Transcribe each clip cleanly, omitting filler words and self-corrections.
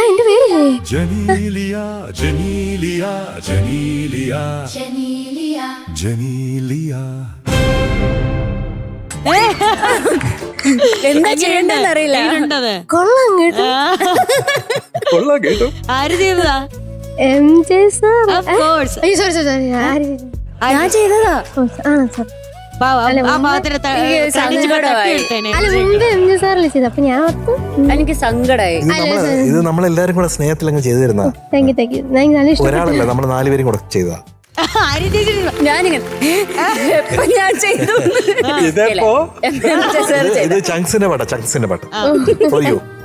എന്റെ പേര് ജനീലിയ ജനീലിയ ജനീലിയ ജനീലിയ. എന്താ ചെയ്യണ്ടെന്ന് അറിയില്ല. കൊള്ളാം കേട്ടോ. കൊള്ളാം കേട്ടോ. ആര് ചെയ്തതാ? MJ sir. Of course. അയ്യോ സോറി സോറി ഞാൻ ചെയ്തതാ. ആണോ സാർ? അല്ല മുമ്പ് MJ സാറിൽ ചെയ്ത് അപ്പൊ ഞാൻ ഓർത്തു എനിക്ക് സങ്കടായി. ഇത് നമ്മളെല്ലാരും കൂടെ സ്നേഹത്തിലങ്ങ് ചെയ്തു തരുന്ന താങ്ക് യു എനിക്ക് നല്ല ഇഷ്ടം. ഒരാളല്ല, നമ്മൾ 4 പേരും കൂടെ ചെയ്തതാ. ഞാനിങ്ങനെ എപ്പോ ഞാൻ ചെയ്തു. ഇത് ചങ്സിന്റെ പാട്ടാ, ചങ്സിന്റെ പാട്ട്.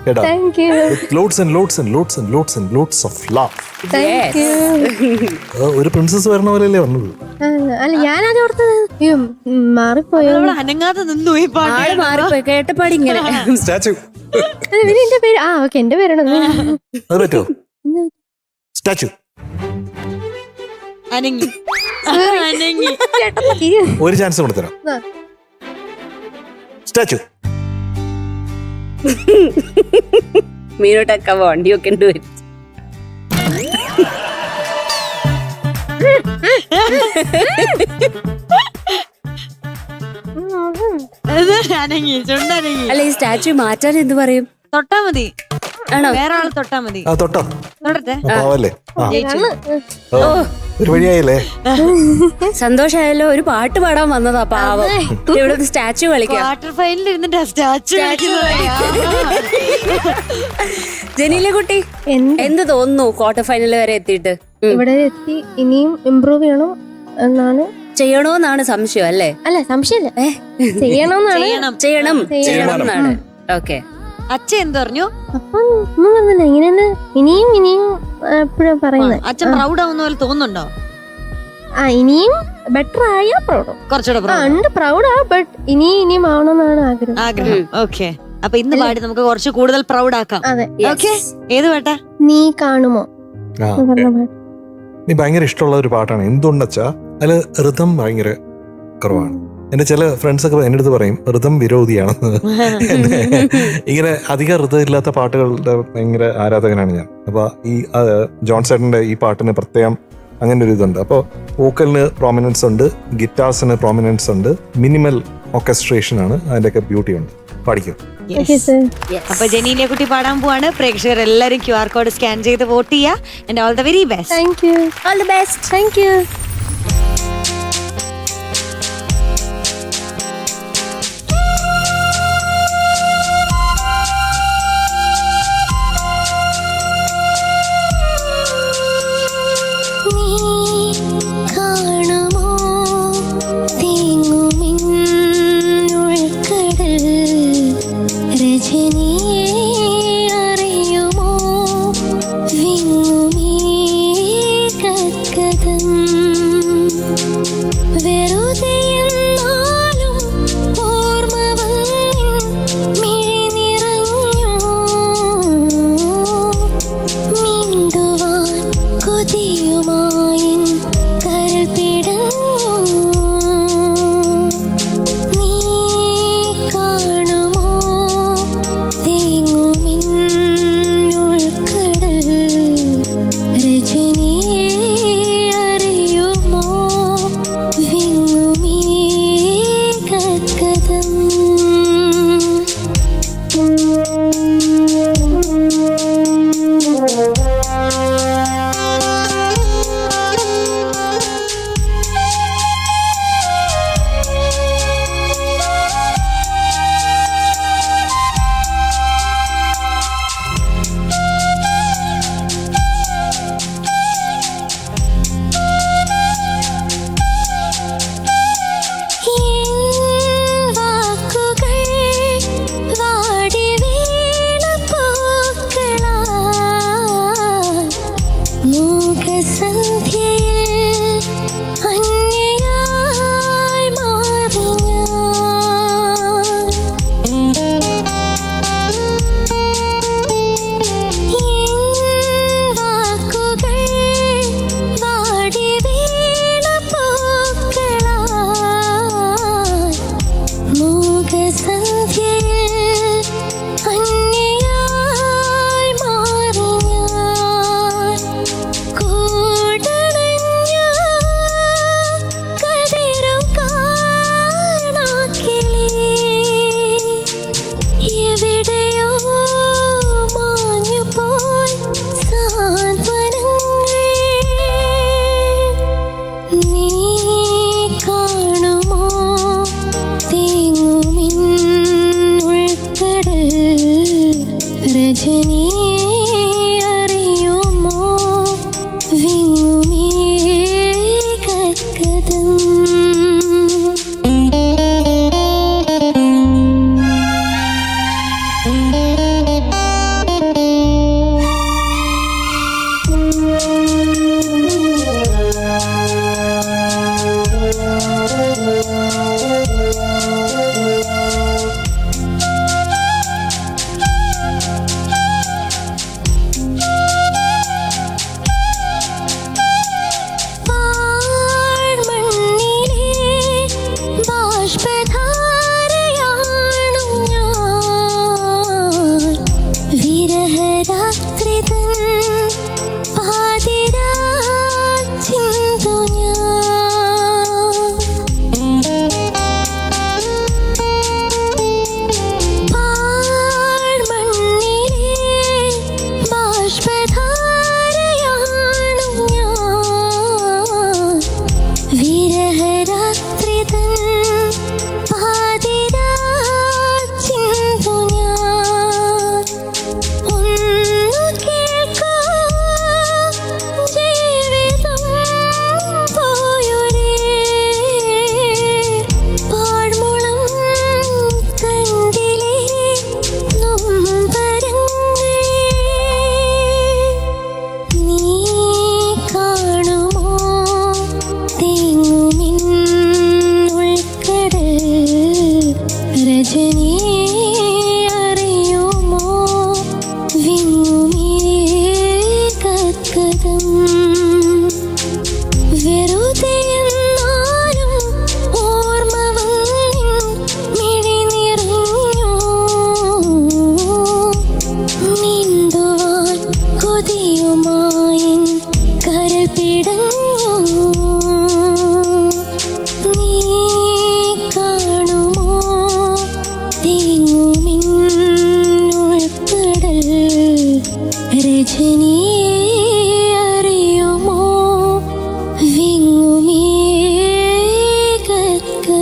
കേട്ടോ? Thank you loads and loads and loads and loads and loads of love. Thank you. ഒരു പ്രിൻസസ് വരണ പോലെയല്ലേ വന്നത്. അല്ല ഞാനത് ഓർത്തത് അയ്യോ മാറിപ്പോയോ. അനങ്ങാതെ നിന്നു ഈ പാട്ട്. ആള് മാറിപ്പോയി കേട്ടപ്പാടി ഇങ്ങനെ. സ്റ്റാച്ചു. എന്റെ പേര് ഓക്കെ എന്റെ പേരാണ്. അത് പറ്റുമോ? സ്റ്റാച്ചു. അനങ്ങി അനങ്ങി. ഒരു ചാൻസ് കൊടുത്തരാം. സ്റ്റാച്ചു. മീനോട്ടൊക്കെ വണ്ടിയൊക്കെ ഉണ്ട്. അനങ്ങി ചുണ്ടനങ്ങി. അല്ല ഈ സ്റ്റാച്ചു മാറ്റാൻ എന്ത് പറയും? തൊട്ടാ മതി. ആണോ? വേറെ ആള് തൊട്ടാ മതി. തൊട്ടോ തൊടട്ടെ. പാവല്ലേ. ഒരു വഴിയായില്ലേ. സന്തോഷായല്ലോ. ഒരു പാട്ട് പാടാൻ വന്നതാ പാവം. ഇവിടെ സ്റ്റാച്ചു കളിക്കാം. ക്വാർട്ടർ ഫൈനലിൽ ഇരുന്നിട്ട് സ്റ്റാച്ചു ജനീല കുട്ടി എന്ത് തോന്നുന്നു ക്വാർട്ടർ ഫൈനൽ വരെ എത്തിയിട്ട്? ഇവിടെ എത്തി ഇനിയും ഇമ്പ്രൂവ് ചെയ്യണം എന്നാണ്. ചെയ്യണോന്നാണ് സംശയം അല്ലേ? അല്ല സംശയമില്ല ചെയ്യണമെന്നാണ്. ചെയ്യണം എന്നാണ്. ഓക്കെ. അച്ഛൻ എന്ത് പറഞ്ഞു? അപ്പം ഒന്നും പറഞ്ഞില്ല. ഇങ്ങനെ തന്നെ ഇനിയും ഇനിയും എപ്പോഴും പറയുന്നത്. അച്ഛൻ പ്രൗഡ് ആവുന്ന പോലെ തോന്നുന്നുണ്ടോ? ഇനിയും ബെറ്റർ ആയാ പ്രൗഡോ കുറച്ചുകൂടെ ഉണ്ട് പ്രൗഡാ. ബട്ട് ഇനിയും ആവണമെന്നാണ് ആഗ്രഹം. ഓക്കെ, അപ്പൊ ഇന്ന് പാടി നമുക്ക് കുറച്ച് കൂടുതൽ പ്രൗഡ് ആക്കാം. അതെ. ഓക്കെ, ഏത് പാട്ടാ? നീ കാണുമോ പറഞ്ഞ പാട്ട്. നീ ഭയങ്കര ഇഷ്ടമുള്ള ഒരു പാട്ടാണ്. എന്തുകൊണ്ടെച്ചാ അതില് ഋതം ഭയങ്കര കുറവാണ്. എന്റെ ചില ഫ്രണ്ട്സ് ഒക്കെ എന്റെ അടുത്ത് പറയും ഋതം വിരോധിയാണെന്ന്. ഇങ്ങനെ അധികം ഋതം ഇല്ലാത്ത പാട്ടുകളുടെ ഭയങ്കര ആരാധകനാണ് ഞാൻ. അപ്പൊ ഈ ജോൺ ചേട്ടന്റെ ഈ പാട്ടിന് പ്രത്യേകം അങ്ങനെ ഒരു ഇതുണ്ട്. അപ്പോൾ വോക്കലിന് പ്രോമിനൻസ് ഉണ്ട്, ഗിറ്റാർസിന് പ്രോമിനൻസ് ഉണ്ട്, മിനിമൽ ഓർക്കസ്ട്രേഷൻ ആണ്, അതിന്റെയൊക്കെ ബ്യൂട്ടി ഉണ്ട്. പാടിക്കും. അപ്പൊ ജനീലിയ കുട്ടി പാടാൻ പോവാണ്. പ്രേക്ഷകർ എല്ലാവരും QR കോഡ് സ്കാൻ ചെയ്ത് വോട്ട് ചെയ്യുക. And all the very best. Thank you. All the best. Thank you. അറിയുമോ വിങ്ങുമീ കഥം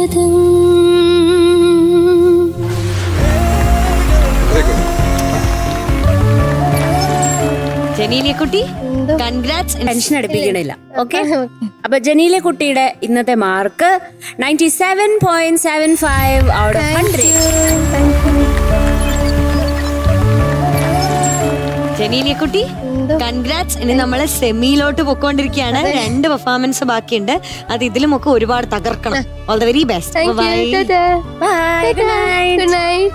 രഥം. ജനീലിയ കുട്ടി എന്തോ. കൺഗ്രാറ്റ്സ്. ടെൻഷൻ അടുപ്പിക്കണില്ല. ഓക്കെ, അപ്പൊ ജനീലെ കുട്ടിയുടെ ഇന്നത്തെ മാർക്ക് 97.75 ഔട്ട് ഓഫ് 100. ജനീലിയ കുട്ടി എന്തോ. കൺഗ്രാറ്റ്സ്. ഇനി നമ്മള് സെമിയിലോട്ട് പൊക്കോണ്ടിരിക്കുകയാണ്. 2 പെർഫോമൻസ് ബാക്കിയുണ്ട്. അത് ഇതിലുമൊക്കെ ഒരുപാട് തകർക്കണം. All the very best. Thank you. Bye. Ta-ta. Bye. Good night. Good night.